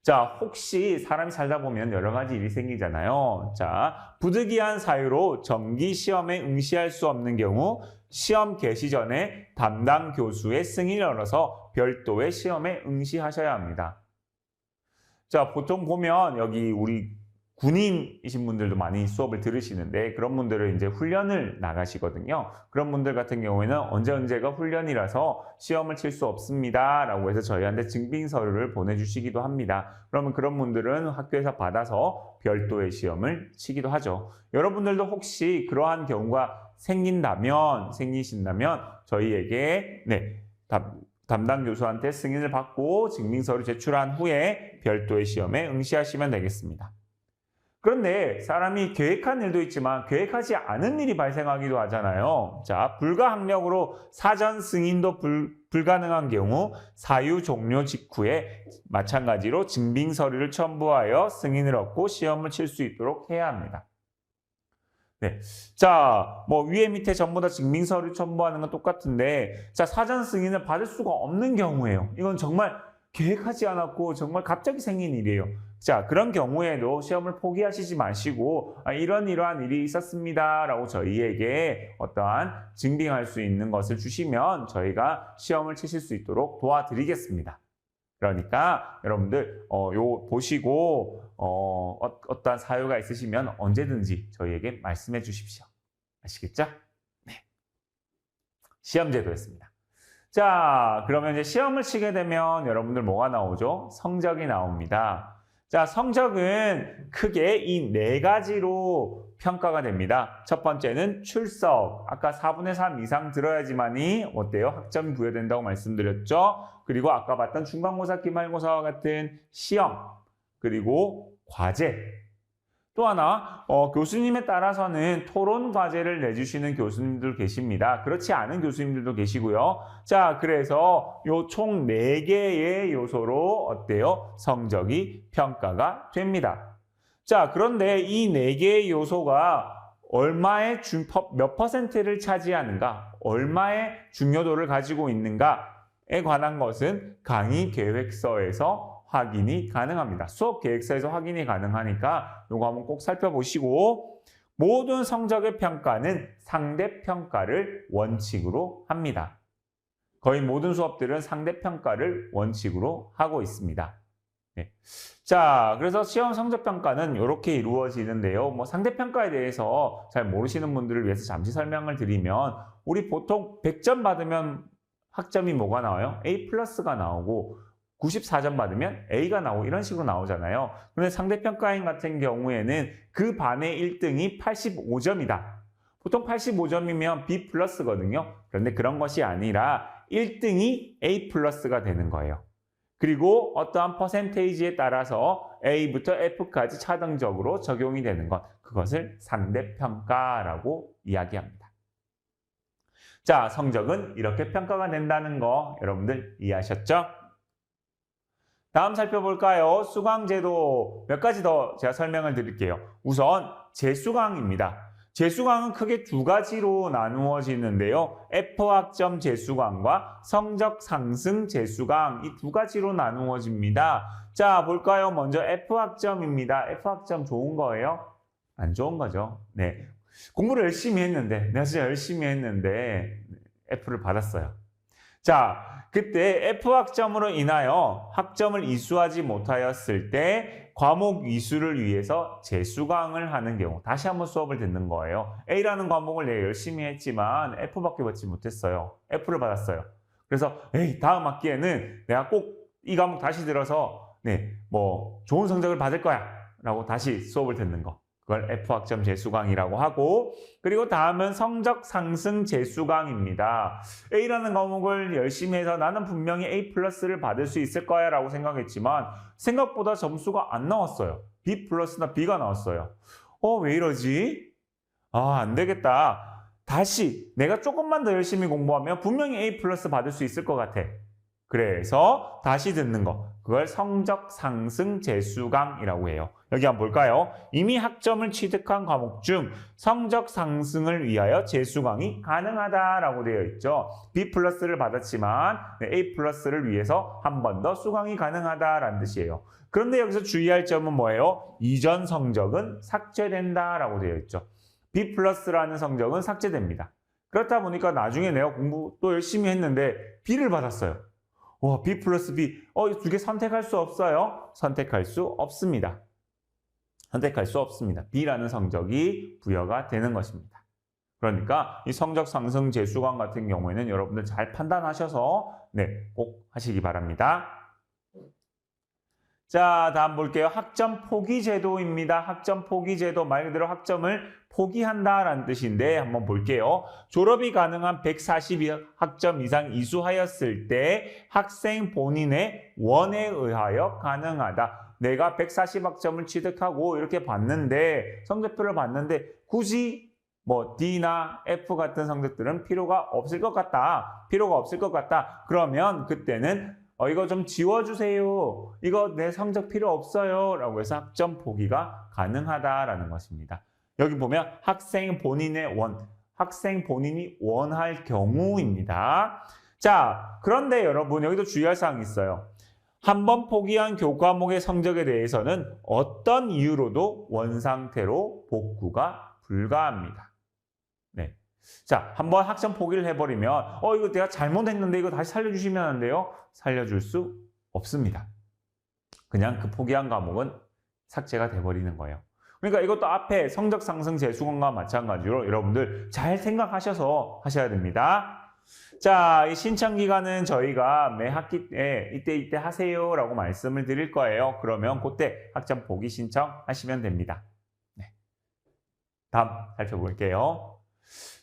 자, 혹시 사람이 살다 보면 여러 가지 일이 생기잖아요. 자, 부득이한 사유로 정기 시험에 응시할 수 없는 경우 시험 개시 전에 담당 교수의 승인을 얻어서 별도의 시험에 응시하셔야 합니다. 자, 보통 보면 여기 우리 군인이신 분들도 많이 수업을 들으시는데 그런 분들은 이제 훈련을 나가시거든요. 그런 분들 같은 경우에는 언제가 훈련이라서 시험을 칠 수 없습니다. 라고 해서 저희한테 증빙 서류를 보내주시기도 합니다. 그러면 그런 분들은 학교에서 받아서 별도의 시험을 치기도 하죠. 여러분들도 혹시 그러한 경우가 생기신다면 저희에게 담당 교수한테 승인을 받고 증빙서를 제출한 후에 별도의 시험에 응시하시면 되겠습니다. 그런데 사람이 계획한 일도 있지만 계획하지 않은 일이 발생하기도 하잖아요. 자, 불가항력으로 사전 승인도 불가능한 경우 사유 종료 직후에 마찬가지로 증빙 서류를 첨부하여 승인을 얻고 시험을 칠 수 있도록 해야 합니다. 네. 자, 뭐 위에 밑에 전부 다 증빙 서류 첨부하는 건 똑같은데 자, 사전 승인을 받을 수가 없는 경우예요. 이건 정말 계획하지 않았고 정말 갑자기 생긴 일이에요. 자, 그런 경우에도 시험을 포기하시지 마시고 이러한 일이 있었습니다 라고 저희에게 어떠한 증빙할 수 있는 것을 주시면 저희가 시험을 치실 수 있도록 도와드리겠습니다. 그러니까 여러분들 요 보시고 어떠한 사유가 있으시면 언제든지 저희에게 말씀해 주십시오. 아시겠죠? 네. 시험제도였습니다. 자, 그러면 이제 시험을 치게 되면 여러분들 뭐가 나오죠? 성적이 나옵니다. 자, 성적은 크게 이 4가지로 평가가 됩니다. 첫 번째는 출석. 아까 4분의 3 이상 들어야지만이 어때요? 학점이 부여된다고 말씀드렸죠? 그리고 아까 봤던 중간고사, 기말고사와 같은 시험, 그리고 과제. 또 하나, 교수님에 따라서는 토론 과제를 내주시는 교수님들 계십니다. 그렇지 않은 교수님들도 계시고요. 자, 그래서 요 총 4개의 요소로 어때요? 성적이 평가가 됩니다. 자, 그런데 이 4개의 요소가 몇 퍼센트를 차지하는가, 얼마의 중요도를 가지고 있는가에 관한 것은 강의 계획서에서 확인이 가능합니다. 수업 계획서에서 확인이 가능하니까 이거 한번 꼭 살펴보시고 모든 성적의 평가는 상대평가를 원칙으로 합니다. 거의 모든 수업들은 상대평가를 원칙으로 하고 있습니다. 네. 자, 그래서 시험 성적평가는 이렇게 이루어지는데요. 뭐 상대평가에 대해서 잘 모르시는 분들을 위해서 잠시 설명을 드리면 우리 보통 100점 받으면 학점이 뭐가 나와요? A+가 나오고 94점 받으면 A가 나오고 이런 식으로 나오잖아요. 그런데 상대평가인 같은 경우에는 그 반의 1등이 85점이다. 보통 85점이면 B+거든요. 그런데 그런 것이 아니라 1등이 A+가 되는 거예요. 그리고 어떠한 퍼센테이지에 따라서 A부터 F까지 차등적으로 적용이 되는 것. 그것을 상대평가라고 이야기합니다. 자, 성적은 이렇게 평가가 된다는 거 여러분들 이해하셨죠? 다음 살펴볼까요? 수강제도 몇 가지 더 제가 설명을 드릴게요. 우선 재수강입니다. 재수강은 크게 두 가지로 나누어지는데요. F학점 재수강과 성적 상승 재수강 이 두 가지로 나누어집니다. 자, 볼까요? 먼저 F학점입니다. F학점 좋은 거예요? 안 좋은 거죠. 네. 공부를 열심히 했는데, 내가 진짜 열심히 했는데 F를 받았어요. 자, 그때 F학점으로 인하여 학점을 이수하지 못하였을 때 과목 이수를 위해서 재수강을 하는 경우 다시 한번 수업을 듣는 거예요. A라는 과목을 내가 열심히 했지만 F밖에 받지 못했어요. F를 받았어요. 그래서 다음 학기에는 내가 꼭 이 과목 다시 들어서 좋은 성적을 받을 거야 라고 다시 수업을 듣는 거. 그걸 F학점 재수강이라고 하고, 그리고 다음은 성적 상승 재수강입니다. A라는 과목을 열심히 해서 나는 분명히 A 플러스를 받을 수 있을 거야 라고 생각했지만 생각보다 점수가 안 나왔어요. B 플러스나 B가 나왔어요. 왜 이러지? 안 되겠다. 다시 내가 조금만 더 열심히 공부하면 분명히 A 플러스 받을 수 있을 것 같아. 그래서 다시 듣는 거. 그걸 성적 상승 재수강이라고 해요. 여기 한번 볼까요? 이미 학점을 취득한 과목 중 성적 상승을 위하여 재수강이 가능하다라고 되어 있죠. B 플러스를 받았지만 A 플러스를 위해서 한 번 더 수강이 가능하다라는 뜻이에요. 그런데 여기서 주의할 점은 뭐예요? 이전 성적은 삭제된다라고 되어 있죠. B 플러스라는 성적은 삭제됩니다. 그렇다 보니까 나중에 내가 공부 또 열심히 했는데 B를 받았어요. B 플러스 B. 이 두 개 선택할 수 없어요? 선택할 수 없습니다. 선택할 수 없습니다. B라는 성적이 부여가 되는 것입니다. 그러니까 이 성적 상승 재수강 같은 경우에는 여러분들 잘 판단하셔서 꼭 하시기 바랍니다. 자, 다음 볼게요. 학점 포기 제도입니다. 학점 포기 제도 말 그대로 학점을 포기한다라는 뜻인데 한번 볼게요. 졸업이 가능한 142학점 이상 이수하였을 때 학생 본인의 원에 의하여 가능하다. 내가 140학점을 취득하고 이렇게 봤는데 성적표를 봤는데 굳이 D나 F 같은 성적들은 필요가 없을 것 같다. 필요가 없을 것 같다. 그러면 그때는 이거 좀 지워주세요. 이거 내 성적 필요 없어요. 라고 해서 학점 포기가 가능하다라는 것입니다. 여기 보면 학생 본인의 원, 학생 본인이 원할 경우입니다. 자, 그런데 여러분 여기도 주의할 사항이 있어요. 한 번 포기한 교과목의 성적에 대해서는 어떤 이유로도 원상태로 복구가 불가합니다. 자, 한번 학점 포기를 해버리면 이거 내가 잘못했는데 이거 다시 살려주시면 안 돼요? 살려줄 수 없습니다. 그냥 그 포기한 과목은 삭제가 돼버리는 거예요. 그러니까 이것도 앞에 성적 상승 재수강과 마찬가지로 여러분들 잘 생각하셔서 하셔야 됩니다. 자, 이 신청 기간은 저희가 매 학기 때 이때 하세요 라고 말씀을 드릴 거예요. 그러면 그때 학점 포기 신청하시면 됩니다. 다음 살펴볼게요.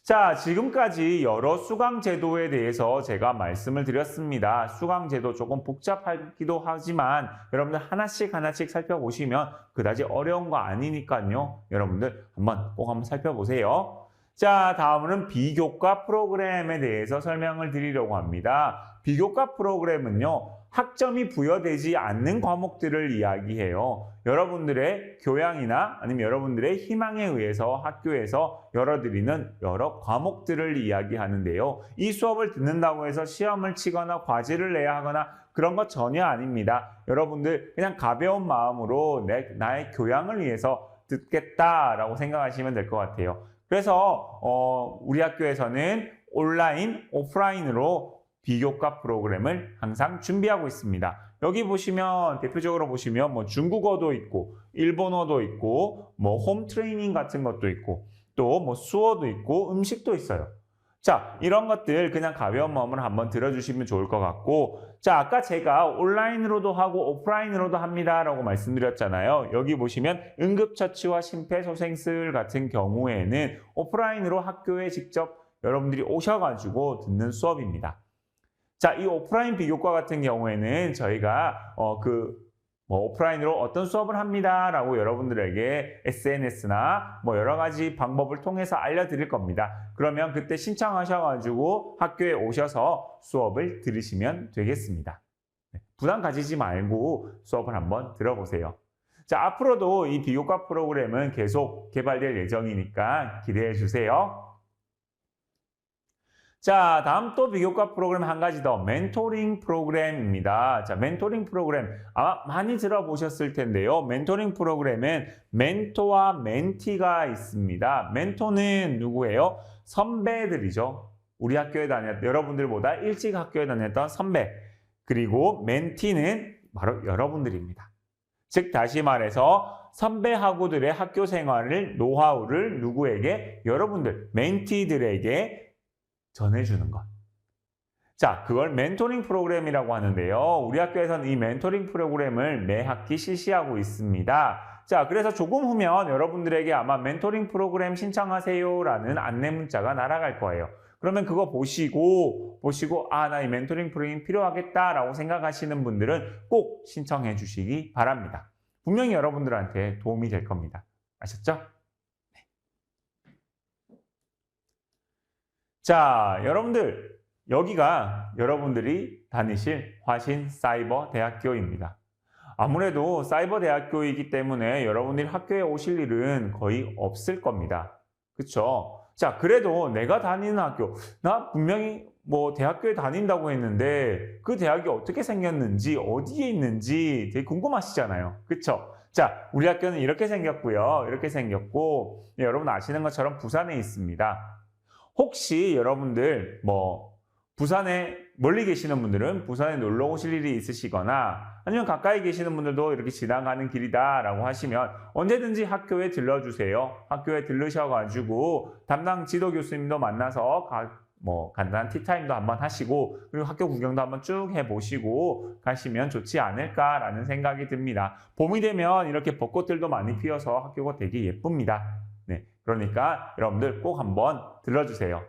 자, 지금까지 여러 수강 제도에 대해서 제가 말씀을 드렸습니다. 수강 제도 조금 복잡하기도 하지만 여러분들 하나씩 살펴보시면 그다지 어려운 거 아니니까요. 여러분들 꼭 한번 살펴보세요. 자, 다음은 비교과 프로그램에 대해서 설명을 드리려고 합니다. 비교과 프로그램은요. 학점이 부여되지 않는 과목들을 이야기해요. 여러분들의 교양이나 아니면 여러분들의 희망에 의해서 학교에서 열어드리는 여러 과목들을 이야기하는데요. 이 수업을 듣는다고 해서 시험을 치거나 과제를 내야 하거나 그런 거 전혀 아닙니다. 여러분들 그냥 가벼운 마음으로 나의 교양을 위해서 듣겠다라고 생각하시면 될 것 같아요. 그래서 우리 학교에서는 온라인, 오프라인으로 비교과 프로그램을 항상 준비하고 있습니다. 여기 보시면 대표적으로 보시면 중국어도 있고 일본어도 있고 홈 트레이닝 같은 것도 있고 또 수어도 있고 음식도 있어요. 자, 이런 것들 그냥 가벼운 마음으로 한번 들어주시면 좋을 것 같고, 자, 아까 제가 온라인으로도 하고 오프라인으로도 합니다 라고 말씀드렸잖아요. 여기 보시면 응급처치와 심폐소생술 같은 경우에는 오프라인으로 학교에 직접 여러분들이 오셔가지고 듣는 수업입니다. 자, 이 오프라인 비교과 같은 경우에는 저희가 오프라인으로 어떤 수업을 합니다 라고 여러분들에게 SNS나 여러 가지 방법을 통해서 알려드릴 겁니다. 그러면 그때 신청하셔가지고 학교에 오셔서 수업을 들으시면 되겠습니다. 부담 가지지 말고 수업을 한번 들어보세요. 자, 앞으로도 이 비교과 프로그램은 계속 개발될 예정이니까 기대해 주세요. 자, 다음 또 비교과 프로그램 한 가지 더, 멘토링 프로그램입니다. 자, 멘토링 프로그램 아마 많이 들어보셨을 텐데요. 멘토링 프로그램은 멘토와 멘티가 있습니다. 멘토는 누구예요? 선배들이죠. 우리 학교에 다녔던, 여러분들보다 일찍 학교에 다녔던 선배. 그리고 멘티는 바로 여러분들입니다. 즉, 다시 말해서 선배하고들의 학교 생활을, 노하우를 누구에게? 여러분들, 멘티들에게 전해주는 것. 자, 그걸 멘토링 프로그램이라고 하는데요. 우리 학교에서는 이 멘토링 프로그램을 매 학기 실시하고 있습니다. 자, 그래서 조금 후면 여러분들에게 아마 멘토링 프로그램 신청하세요라는 안내 문자가 날아갈 거예요. 그러면 그거 보시고 아, 나 이 멘토링 프로그램이 필요하겠다라고 생각하시는 분들은 꼭 신청해 주시기 바랍니다. 분명히 여러분들한테 도움이 될 겁니다. 아셨죠? 자, 여러분들, 여기가 여러분들이 다니실 화신사이버대학교입니다. 아무래도 사이버대학교이기 때문에 여러분들이 학교에 오실 일은 거의 없을 겁니다. 그쵸? 자, 그래도 내가 다니는 학교, 나 분명히 뭐 대학교에 다닌다고 했는데 그 대학이 어떻게 생겼는지, 어디에 있는지 되게 궁금하시잖아요. 그쵸? 자, 우리 학교는 이렇게 생겼고요. 이렇게 생겼고, 여러분 아시는 것처럼 부산에 있습니다. 혹시 여러분들 부산에 멀리 계시는 분들은 부산에 놀러 오실 일이 있으시거나 아니면 가까이 계시는 분들도 이렇게 지나가는 길이다라고 하시면 언제든지 학교에 들러주세요. 학교에 들르셔가지고 담당 지도 교수님도 만나서 간단한 티타임도 한번 하시고 그리고 학교 구경도 한번 쭉 해보시고 가시면 좋지 않을까라는 생각이 듭니다. 봄이 되면 이렇게 벚꽃들도 많이 피어서 학교가 되게 예쁩니다. 네, 그러니까 여러분들 꼭 한번 들러주세요.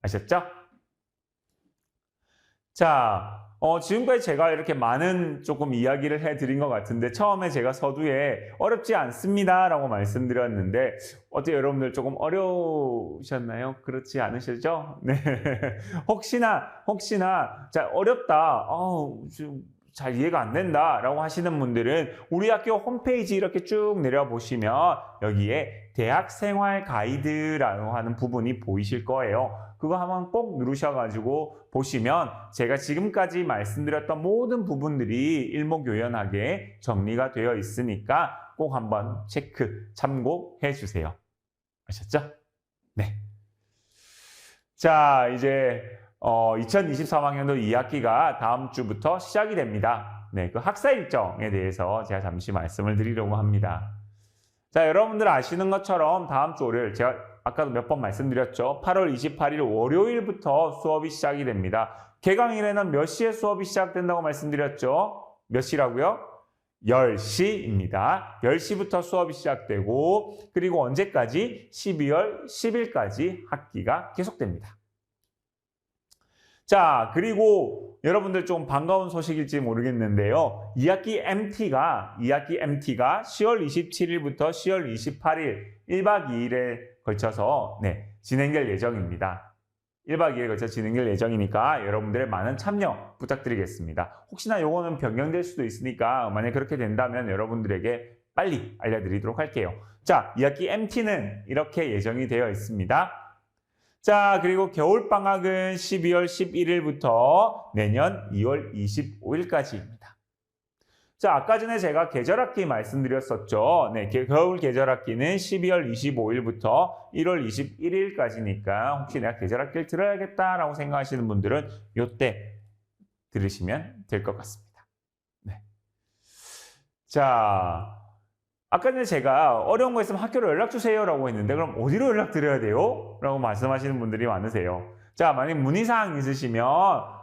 아셨죠? 자, 지금까지 제가 이렇게 많은 조금 이야기를 해드린 것 같은데 처음에 제가 서두에 어렵지 않습니다 라고 말씀드렸는데 어때요? 여러분들 조금 어려우셨나요? 그렇지 않으셨죠? 네. 혹시나 자, 어렵다. 좀 잘 이해가 안 된다 라고 하시는 분들은 우리 학교 홈페이지 이렇게 쭉 내려보시면 여기에 대학생활 가이드라고 하는 부분이 보이실 거예요. 그거 한번 꼭 누르셔가지고 보시면 제가 지금까지 말씀드렸던 모든 부분들이 일목요연하게 정리가 되어 있으니까 꼭 한번 참고해 주세요. 아셨죠? 네. 자, 이제 2023학년도 2학기가 다음 주부터 시작이 됩니다. 네, 그 학사 일정에 대해서 제가 잠시 말씀을 드리려고 합니다. 자, 여러분들 아시는 것처럼 다음 주 월요일, 제가 아까도 몇 번 말씀드렸죠. 8월 28일 월요일부터 수업이 시작이 됩니다. 개강일에는 몇 시에 수업이 시작된다고 말씀드렸죠? 몇 시라고요? 10시입니다. 10시부터 수업이 시작되고 그리고 언제까지? 12월 10일까지 학기가 계속됩니다. 자, 그리고 여러분들 좀 반가운 소식일지 모르겠는데요. 2학기 MT가 10월 27일부터 10월 28일 1박 2일에 걸쳐서 진행될 예정입니다. 1박 2일에 걸쳐 진행될 예정이니까 여러분들의 많은 참여 부탁드리겠습니다. 혹시나 요거는 변경될 수도 있으니까 만약 그렇게 된다면 여러분들에게 빨리 알려드리도록 할게요. 자, 2학기 MT는 이렇게 예정이 되어 있습니다. 자, 그리고 겨울방학은 12월 11일부터 내년 2월 25일까지입니다. 자, 아까 전에 제가 계절학기 말씀드렸었죠. 네, 겨울 계절학기는 12월 25일부터 1월 21일까지니까 혹시 내가 계절학기를 들어야겠다라고 생각하시는 분들은 이때 들으시면 될 것 같습니다. 네. 자, 아까 전에 제가 어려운 거 있으면 학교로 연락주세요 라고 했는데 그럼 어디로 연락드려야 돼요? 라고 말씀하시는 분들이 많으세요. 자, 만약 문의사항 있으시면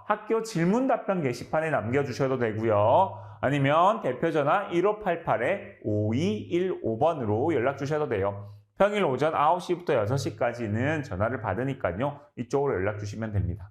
학교 질문 답변 게시판에 남겨주셔도 되고요. 아니면 대표전화 1588-5215번으로 연락주셔도 돼요. 평일 오전 9시부터 6시까지는 전화를 받으니까요. 이쪽으로 연락주시면 됩니다.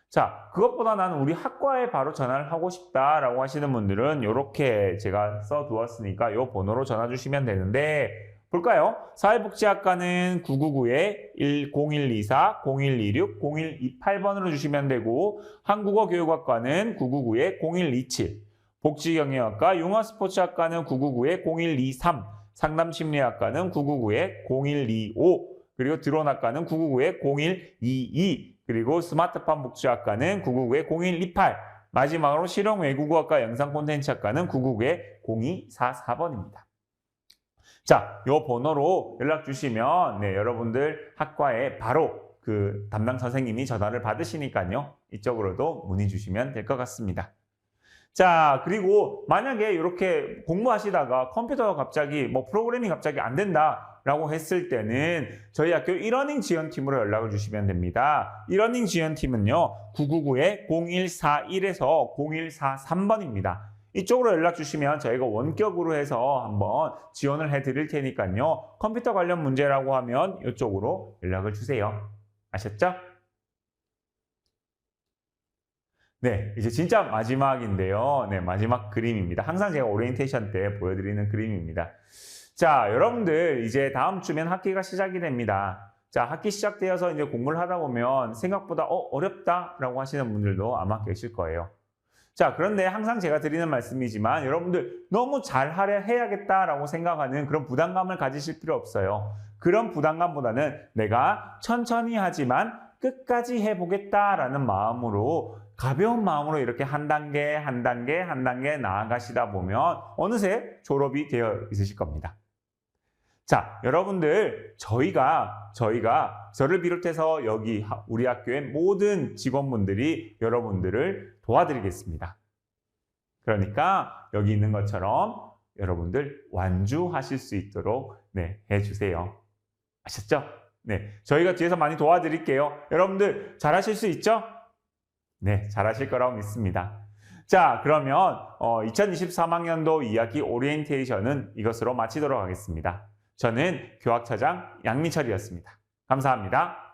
자, 그것보다 나는 우리 학과에 바로 전화를 하고 싶다라고 하시는 분들은 이렇게 제가 써두었으니까 이 번호로 전화 주시면 되는데 볼까요? 사회복지학과는 999-0124, 0126, 0128번으로 주시면 되고 한국어교육학과는 999-0127, 복지경영학과, 융합스포츠학과는 999-0123, 상담심리학과는 999-0125, 그리고 드론학과는 999-0122, 그리고 스마트팜 복지학과는 999-0128, 마지막으로 실용외국어학과 영상콘텐츠학과는 999-0244번입니다. 자, 이 번호로 연락 주시면 여러분들 학과에 바로 그 담당 선생님이 전화를 받으시니까요. 이쪽으로도 문의 주시면 될 것 같습니다. 자, 그리고 만약에 이렇게 공부하시다가 컴퓨터가 갑자기 프로그래밍 갑자기 안 된다라고 했을 때는 저희 학교 e러닝 지원팀으로 연락을 주시면 됩니다. e러닝 지원팀은요. 999-0141에서 0143번입니다. 이쪽으로 연락 주시면 저희가 원격으로 해서 한번 지원을 해드릴 테니까요. 컴퓨터 관련 문제라고 하면 이쪽으로 연락을 주세요. 아셨죠? 네, 이제 진짜 마지막인데요. 네, 마지막 그림입니다. 항상 제가 오리엔테이션 때 보여드리는 그림입니다. 자, 여러분들 이제 다음 주면 학기가 시작이 됩니다. 자, 학기 시작되어서 이제 공부를 하다 보면 생각보다 어렵다라고 하시는 분들도 아마 계실 거예요. 자, 그런데 항상 제가 드리는 말씀이지만 여러분들 너무 잘하려 해야겠다라고 생각하는 그런 부담감을 가지실 필요 없어요. 그런 부담감보다는 내가 천천히 하지만 끝까지 해보겠다라는 마음으로 가벼운 마음으로 이렇게 한 단계 한 단계 한 단계 나아가시다 보면 어느새 졸업이 되어 있으실 겁니다. 자, 여러분들 저희가 저를 비롯해서 여기 우리 학교의 모든 직원분들이 여러분들을 도와드리겠습니다. 그러니까 여기 있는 것처럼 여러분들 완주하실 수 있도록 해주세요. 아셨죠? 네, 저희가 뒤에서 많이 도와드릴게요. 여러분들 잘하실 수 있죠? 네, 잘하실 거라고 믿습니다. 자, 그러면 2023학년도 2학기 오리엔테이션은 이것으로 마치도록 하겠습니다. 저는 교학처장 양민철이었습니다. 감사합니다.